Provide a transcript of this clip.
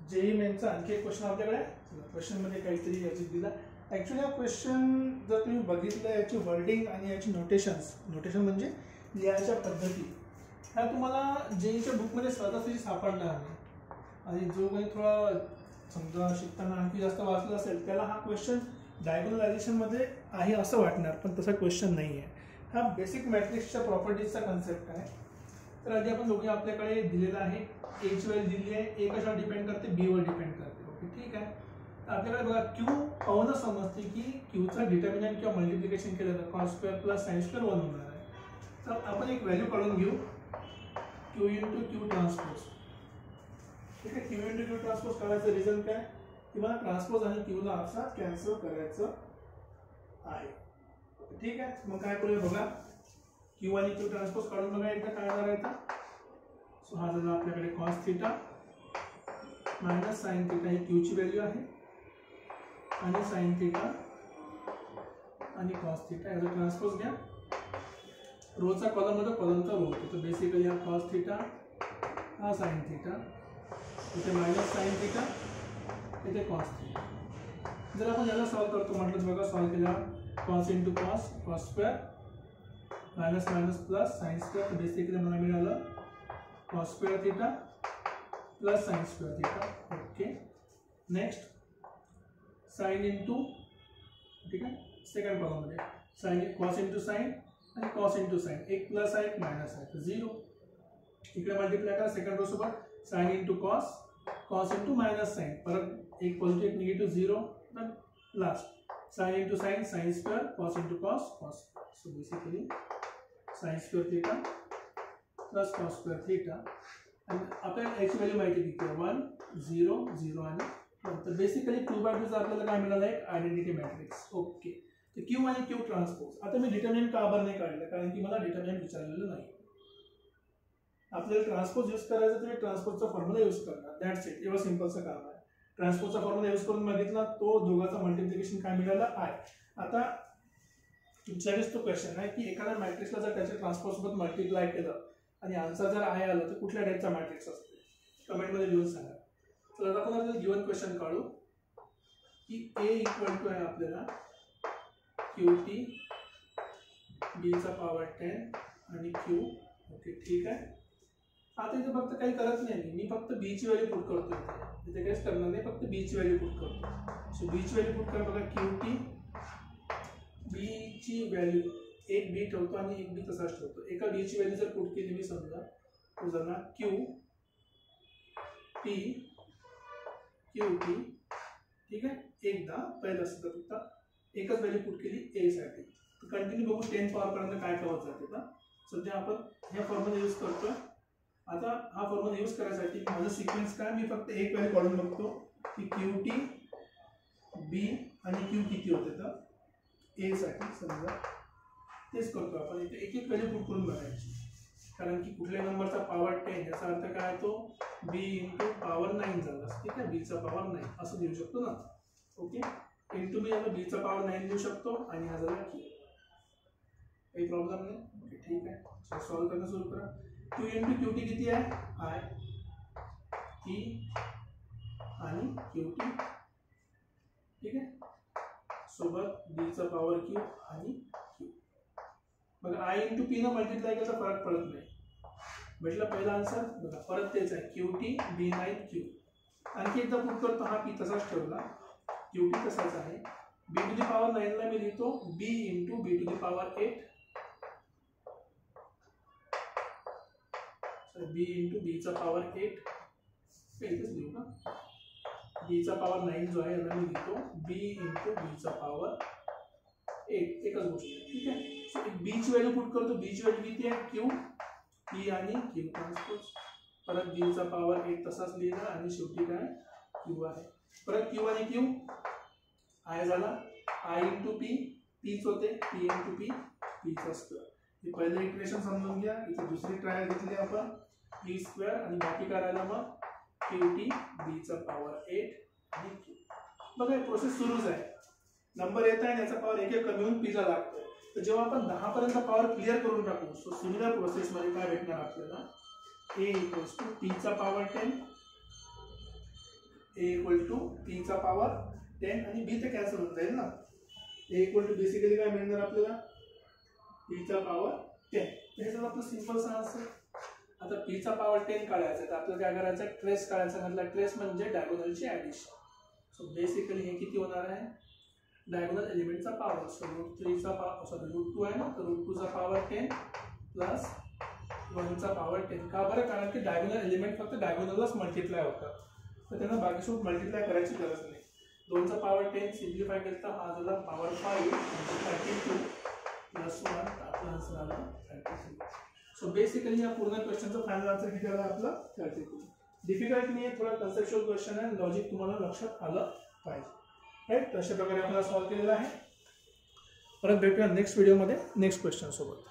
JEE मेनचा आणखी एक question आपल्याकडे आहे. क्वेश्चनमध्ये काहीतरी याची दिला. ॲक्च्युली हा क्वेश्चन जर तुम्ही बघितलं याची वर्डिंग आणि याची नोटेशन म्हणजे लिहायच्या पद्धती ह्या तुम्हाला जेईच्या बुकमध्ये सहजासहजी सापडणार नाही. आणि जो काही थोडा समजा शिकताना आणखी जास्त वाचलं असेल त्याला हा क्वेश्चन डायगोनलायझेशनमध्ये आहे असं वाटणार, पण तसा क्वेश्चन नाही आहे. हा बेसिक मॅट्रिक्सच्या प्रॉपर्टीजचा कन्सेप्ट आहे. तर आधी आपण दोघे आपल्याकडे दिलेला आहे. एची व्हॅल्यू दिली आहे, ए कशावर डिपेंड करते, बी वर डिपेंड करते. ओके, ठीक आहे. तर आपल्याकडे बघा क्यू पाहूनच समजते की क्यूचा डिटर्मिनंट किंवा मल्टिप्लिकेशन केलं तर cos square plus sine square 1 होणार आहे. तर आपण एक व्हॅल्यू काढून घेऊ, क्यू इंटू क्यू ट्रान्सपोज. ठीक आहे, क्यू इंटू क्यू ट्रान्सपोज करायचं रिझन काय की मला ट्रान्सपोज आणि क्यूला असा कॅन्सल करायचं आहे. ठीक आहे, मग काय करूया बघा, क्यू आणि क्यू ट्रान्सपोज काढून बघा एकदा काय करायचं. सो हा झाला आपल्याकडे cos theta minus sine theta, ही क्यूची व्हॅल्यू आहे, आणि साइन थीटा आणि कॉस थीटा याचा ट्रान्सपोज घ्या. रोचा कॉलम होता, कॉलमचा रो होतो. तर बेसिकली हा कॉस थीटा, हा साइन थीटा, इथे मायनस साइन थीटा, इथे कॉस थीटा. जर आपण याला सॉल्व करतो म्हटलं बघा, सॉल्व केला cos into cos, cos square minus minus plus sine square. तर बेसिकली मला मिळालं cos square theta plus sign square theta. Okay, next sine into, ठीक आहे, सेकंड कॉलममध्ये साइन कॉस इंटू साइन आणि कॉस इंटू साइन, एक plus आहे एक मायनस आहे तर 0. इकडे मल्टिप्लाय करा सेकंड रो सोबत, sine into cos, cos into minus sine, परत एक पॉझिटिव्ह एक निगेटिव्ह 0, तर last sine into sine, sine square, cos into cos, cos. So basically sine square theta plus cos square theta. आणि आपल्याला याची value माहिती किती आहे, 1 0 0 आणि 1. तर बेसिकली 2/2 आपल्याला काय मिळालं आहे, आयडेंटिटी मॅट्रिक्स. ओके, तर क्यू आणि क्यू ट्रान्सपोज. आता मी डिटर्मिनंट का बरं नाही काढलं, कारण की मला डिटर्मिनंट विचारलेलं नाही. आपल्याला ट्रान्सपोज यूज करायचं तर ट्रान्सपोजचा फॉर्म्युला यूज करणार, दॅट्स इट. एवढं सिंपलचं काम आहे. ट्रान्सपोजचा फॉर्म्युला यूज करून बघितला, तो दोघांचा मल्टिप्लिकेशन काय मिळालं आहे. आता तुमच्याकडेच तो क्वेश्चन आहे की एखाद्या मॅट्रिक्सला जर त्याच्या ट्रान्सपोज सोबत मल्टिप्लाय केलं आणि आन्सर जर आहे आलं तर कुठल्या टाईपचा मॅट्रिक्स असते, कमेंटमध्ये लिहून सांगा. तर आता आपण आपल्याला गिवन क्वेश्चन काढू की ए इक्वल टू आहे आपल्याला क्यू टी बीचा पॉवर 10 आणि क्यू. ओके, ठीक आहे. आता इथे फक्त काही करत नाही, मी फक्त बीची व्हॅल्यू पुट करतो. इथे काहीच करणार नाही, फक्त बीची व्हॅल्यू पुट करतो. सो बीची व्हॅल्यू पुट करा बघा, क्यू टी बीची व्हॅल्यू एक बी ठेवतो आणि एक बी तसाच ठेवतो. एका बीची व्हॅल्यू जर पुट केली मी समजा तो झाला क्यू टी क्यू टी, ठीक आहे. एकदा पहिला सुद्धा फक्त एकच व्हॅल्यू पुट केली ए साठी. तर कंटिन्यू बघू 10 पॉवर पर्यंत काय कळत जाते. का सध्या आपण ह्या फॉर्म्युला यूज करतोय. आता हा फॉर्म्युला यूज करायसाठी माझं सिक्वेन्स काय, मी फक्त एक व्हॅल्यू काढून बघतो की क्यू टी बी आणि क्यू किती होते. तर ए साठी समजा तेच करतो आपण. इथे एक एक व्हॅल्यू पुट करून बघायची, कारण की कुठल्या नंबरचा पॉवर 10 याचा अर्थ काय, तो बी इंटू पॉवर 9 झाला. ठीक आहे, बीचा पॉवर 9 असं लिहू शकतो ना. ओके, इंटू मी याला बीचा पॉवर 9 लिहू शकतो आणि हा झाला क्यू. काही प्रॉब्लेम नाही. ओके, ठीक आहे. सॉल्व करणं सुरू करा. क्यू इंटू क्यू टी किती आहे, आय टी आणि क्यू टी, ठीक आहे, सोबत बीचा पॉवर क्यू आणि क्यू. बघा आय इंटू पी न मल्टिप्लाय केला तर फरक पडत नाही. भेटला पहिला आन्सर. बघा परत तेच आहे, क्यू टी बी 9 क्यू. आणखी एकदा पुट करतो, हा पी तसाच ठेवला, क्यू टी तसाच आहे. बी टू दी पॉवर 9 ला मी लिहितो B into B to the power 8, B into बीचा पॉवर 8 इथेच लिहू का, बीचा पॉवर 9 जो आहे याला मी लिहितो बी इंटू बीचा पॉवर 8, एकच गोष्ट. ठीक आहे. सो बीची व्हॅल्यू पुट करतो, बीची व्हॅल्यू किती आहे, क्यू पी आणि क्यू ट्रान्सपोज. परत बीचा पॉवर 8 तसाच लिहिला आणि शेवटी काय क्यू आहे. परत क्यू आणि क्यू, आय झाला आय इंटू पी, पीच होते पी इंटू पी, पीचा स्क्वेअर. हे पहिलं इक्वेशन समजून घ्या. इथे दुसरी ट्रायल घेतली आपण पी स्क्वेअर आणि बाकी करायला मग क्यू टी बीचा पॉवर 8 आणि क्यू. बघा प्रोसेस सुरूच आहे. नंबर येत आहे याचा पॉवर एक एक कमी होऊन पीला लागतोय. तर जेव्हा आपण 10 पर्यंत पॉवर क्लिअर करून टाकू, सो सिमिलर प्रोसेस मध्ये काय भेटणार आपल्याला, ए इक्वल्स टू टीचा पॉवर 10 ए इक्वल टू पीचा पॉवर 10 आणि बी तर कॅन्सल होत जाईल ना. ए इक्वल टू बेसिकली काय मिळणार आपल्याला पीचा पॉवर 10. हे सगळं आपलं सिंपल आन्सर. आता पीचा पॉवर 10 काढायचा तर आपल्याला काय करायचं ट्रेस काढायचा. म्हटलं ट्रेस म्हणजे डायगोनलची ॲडिशन. सो बेसिकली हे किती होणार आहे डायगोनल एलिमेंटचा पॉवर. सो √3चा पॉवर √2 आहे ना तर √2चा पॉवर 10 प्लस 1चा पॉवर 10. का बरं कारण की डायगोनल एलिमेंट फक्त डायगोनललाच मल्टिप्लाय होतात तर त्यांना बाकीसोबत मल्टिप्लाय करायची गरज नाही. 2चा पॉवर 10 सिम्प्लिफाय केलं तर हा झाला पॉवर 5 32 प्लस 1 आपला आन्सर आला 33. सो बेसिकली या पूर्ण क्वेश्चनचा फायनल आन्सर किती आला आपला 32. डिफिकल्ट नाही आहे, थोडा कन्सेप्च्युअल क्वेश्चन आहे. लॉजिक तुम्हाला लक्षात आलं पाहिजे. राईट. अशा प्रकारे आपण सॉल्व्ह केलेला आहे. परत भेटूया नेक्स्ट व्हिडिओमध्ये नेक्स्ट क्वेश्चन सोबत.